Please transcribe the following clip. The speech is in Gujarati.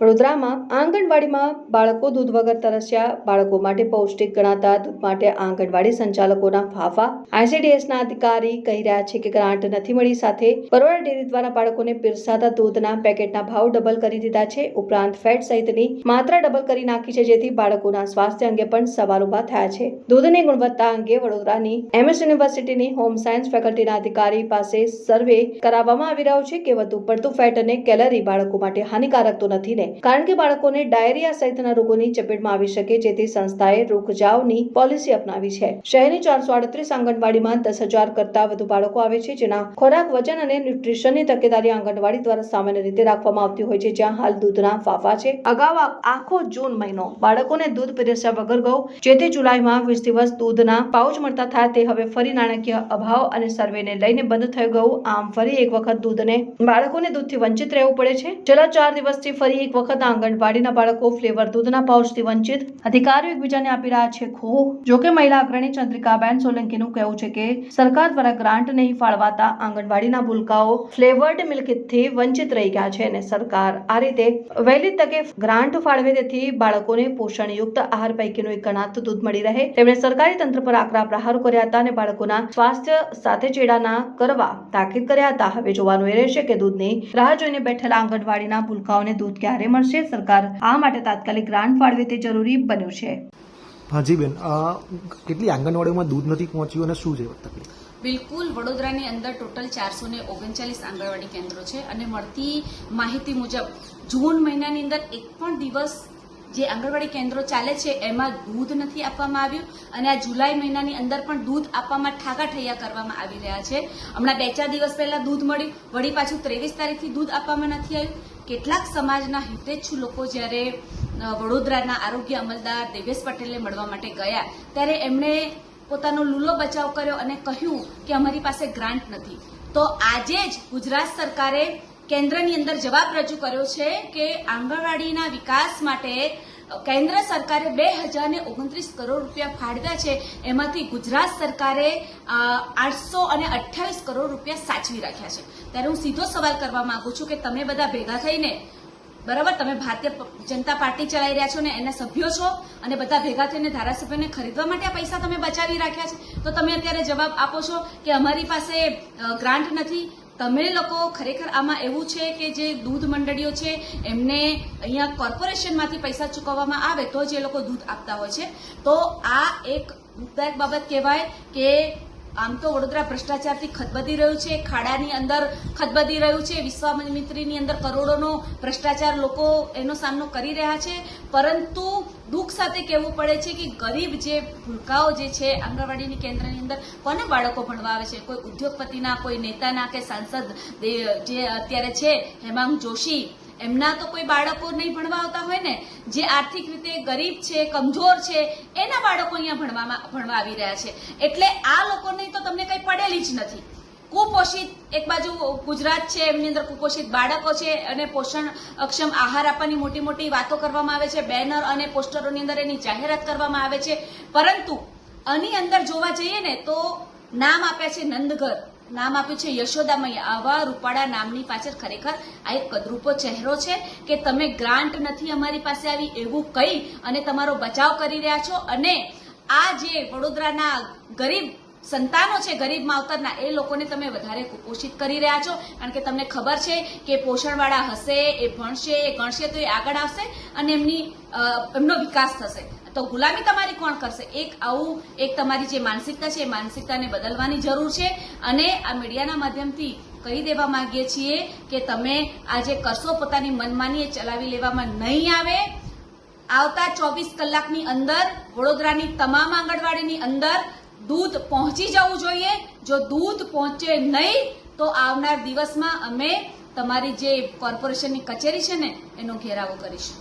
વડોદરામાં આંગણવાડીમાં બાળકો દૂધ વગર તરસ્યા. બાળકો માટે પૌષ્ટિક ગણાતા દૂધ માટે આંગણવાડી સંચાલકોના ફાફા. ICDSના અધિકારી કહી રહ્યા છે કે ગ્રાન્ટ નથી મળી. સાથે બરોડા ડેરી દ્વારા બાળકોને પીરસાતા દૂધના પેકેટના ભાવ ડબલ કરી દીધા છે. ઉપરાંત ફેટ સહિતની માત્રા ડબલ કરી નાખી છે, જેથી બાળકોના સ્વાસ્થ્ય અંગે પણ સવાલ ઉભા થયા છે. દૂધની ગુણવત્તા અંગે વડોદરાની MS યુનિવર્સિટીની હોમ સાયન્સ ફેકલ્ટીના અધિકારી પાસે સર્વે કરાવવામાં આવી રહ્યો છે કે વધુ પડતું ફેટ અને કેલરી બાળકો માટે હાનિકારક તો નથી ને, કારણ કે બાળકોને ડાયરિયા સહિતના રોગોની ચપેટમાં આવી શકે, જેથી સંસ્થાએ રોકજાવની પોલિસી અપનાવી છે. શહેરની 438 આંગણવાડીમાં 10,000 કરતાં વધુ બાળકો આવે છે, જેના ખોરાક, વજન અને ન્યુટ્રિશનની તકેદારી આંગણવાડી દ્વારા સામાન્ય રીતે રાખવામાં આવતી હોય છે, જ્યાં હાલ દૂધના ફાફા છે. અગાઉ આખો જૂન મહિનો બાળકોને દૂધ પીરસ્યા વગર ગયો, જેથી જુલાઈમાં 20 દિવસ દૂધના પાઉચ મળતા થાય તે હવે ફરી નાણાકીય અભાવ અને સર્વેને લઈને બંધ થઈ ગયું. આમ ફરી એક વખત બાળકોને દૂધથી વંચિત રહેવું પડે છે. છેલ્લા 4 દિવસથી ફરી એક વખત આંગણવાડીના બાળકો ફ્લેવર દૂધના પાઉચથી વંચિત. અધિકારીઓ એકબીજાને આપી રહ્યા છે ખો. જોકે મહિલા અગ્રણી ચંદ્રિકાબેન સોલંકીનું કહેવું છે કે સરકાર દ્વારા ગ્રાન્ટ નહીં ફાળવાતા આંગણવાડીના ભૂલકાઓ ફ્લેવર્ડ મિલ્કથી વંચિત રહી ગયા છે અને સરકાર આ રીતે વહેલી તકે ગ્રાન્ટ ફાળવે, તેથી બાળકોને પોષણયુક્ત આહાર પૈકીનું એક ગણાતું દૂધ મળી રહે. તેમણે સરકારી તંત્ર પર આકરા પ્રહારો કર્યા હતા અને બાળકોના સ્વાસ્થ્ય સાથે ચેડા ના કરવા તાકીદ કર્યા હતા. હવે જોવાનું એ રહેશે કે દૂધની રાહ જોઈને બેઠેલા આંગણવાડીના ભૂલકાઓને દૂધ ક્યારે મળશે. સરકાર આ માટે તાત્કાલિક ગ્રાન્ટ ફાળવે તે જરૂરી બન્યું છે. હાજી બેન, કેટલી આંગણવાડીમાં દૂધ નથી પહોંચ્યું અને શું છે તકલીફ? બિલકુલ, વડોદરાની અંદર ટોટલ 439 આંગણવાડી કેન્દ્રો છે અને મળતી માહિતી મુજબ જૂન મહિનાની અંદર એક પણ દિવસ જે આંગણવાડી કેન્દ્રો ચાલે છે એમાં દૂધ નથી આપવામાં આવ્યું અને આ જુલાઈ મહિનાની અંદર પણ દૂધ આપવામાં ઠાગાઠૈયા કરવામાં આવી રહ્યા છે. હમણાં 2-4 દિવસ પહેલા દૂધ મળ્યું, વળી પાછું 23 તારીખથી દૂધ આપવામાં નથી આવ્યું. કેટલાક સમાજના હિતેચ્છુ લોકો જ્યારે વડોદરાના આરોગ્ય અમલદાર દેવેશ પટેલને મળવા માટે ગયા, ત્યારે એમણે પોતાનો લૂલો બચાવ કર્યો અને કહ્યું કે અમારી પાસે ગ્રાન્ટ નથી. તો આજે જ ગુજરાત સરકારે કેન્દ્રની અંદર જવાબ રજૂ કર્યો છે કે આંગણવાડીના વિકાસ માટે કેન્દ્ર સરકારે 2029 કરોડ રૂપિયા ફાળવ્યા છે, એમાંથી ગુજરાત સરકારે 828 કરોડ રૂપિયા સાચવી રાખ્યા છે. ત્યારે હું સીધો સવાલ કરવા માંગુ છું કે તમે બધા ભેગા થઈને, બરાબર, તમે ભારતીય જનતા પાર્ટી ચલાવી રહ્યા છો ને એના સભ્યો છો અને બધા ભેગા થઈને ધારાસભ્યને ખરીદવા માટે આ પૈસા તમે બચાવી રાખ્યા છે, તો તમે અત્યારે જવાબ આપો છો કે અમારી પાસે ગ્રાન્ટ નથી. તમે લોકો ખરેખર આમાં એવું છે કે જે દૂધ મંડળીઓ છે એમને અહીંયા કોર્પોરેશનમાંથી પૈસા ચૂકવવામાં આવે તો જ એ લોકો દૂધ આપતા હોય છે. તો આ એક દુઃખદાયક બાબત કહેવાય કે આમ તો વડોદરા ભ્રષ્ટાચારથી ખદબદી રહ્યું છે, ખાડાની અંદર ખદબદી રહ્યું છે, વિશ્વામિત્રીની અંદર કરોડોનો ભ્રષ્ટાચાર લોકો એનો સામનો કરી રહ્યા છે. પરંતુ દુઃખ સાથે કહેવું પડે છે કે ગરીબ જે ભૂલકાઓ જે છે આંગણવાડીની કેન્દ્રની અંદર કોને બાળકો ભણવા આવે છે? કોઈ ઉદ્યોગપતિના, કોઈ નેતાના કે સાંસદ જે અત્યારે છે હેમાંગ જોશી, એમના તો કોઈ બાળકો નહીં ભણવા આવતા હોય ને. જે આર્થિક રીતે ગરીબ છે, કમજોર છે, એના બાળકો અહીંયા ભણવા આવી રહ્યા છે. એટલે આ લોકોને તો તમને કંઈ પડેલી જ નથી. કુપોષિત એક બાજુ ગુજરાત છે, એમની અંદર કુપોષિત બાળકો છે અને પોષણ અક્ષમ આહાર આપવાની મોટી મોટી વાતો કરવામાં આવે છે, બેનર અને પોસ્ટરોની અંદર એની જાહેરાત કરવામાં આવે છે. પરંતુ આની અંદર જોવા જઈએ ને તો નામ આપ્યા છે નંદઘર, નામ આપ્યું છે યશોદા મૈયા. આવા રૂપાળા નામની પાછળ ખરેખર આ એક કદરૂપો ચહેરો છે કે તમે ગ્રાન્ટ નથી અમારી પાસે આવી એવું કહી અને તમારો બચાવ કરી રહ્યા છો. અને આ જે વડોદરાના ગરીબ સંતાનો છે, ગરીબ માવતરના, એ લોકોને તમે વધારે કુપોષિત કરી રહ્યા છો. કારણ કે તમને ખબર છે કે પોષણવાળા હશે, એ ભણશે, એ ગણશે તો એ આગળ આવશે અને એમનો વિકાસ થશે. તો ગુલામી તમારી કોણ કરશે? એક તમારી જે માનસિકતા છે એ માનસિકતાને બદલવાની જરૂર છે. અને આ મીડિયાના માધ્યમથી કહી દેવા માંગીએ છીએ કે તમે આ જે કરશો પોતાની મનમાની એ ચલાવી લેવામાં નહીં આવે. આવતા 24 કલાકની અંદર વડોદરાની તમામ આંગણવાડીની અંદર દૂધ પહોંચી જવું જોઈએ. જો દૂધ પહોંચે નહીં તો આવનાર દિવસમાં અમે તમારી જે કોર્પોરેશનની કચેરી છે ને એનો ઘેરાવો કરીશું.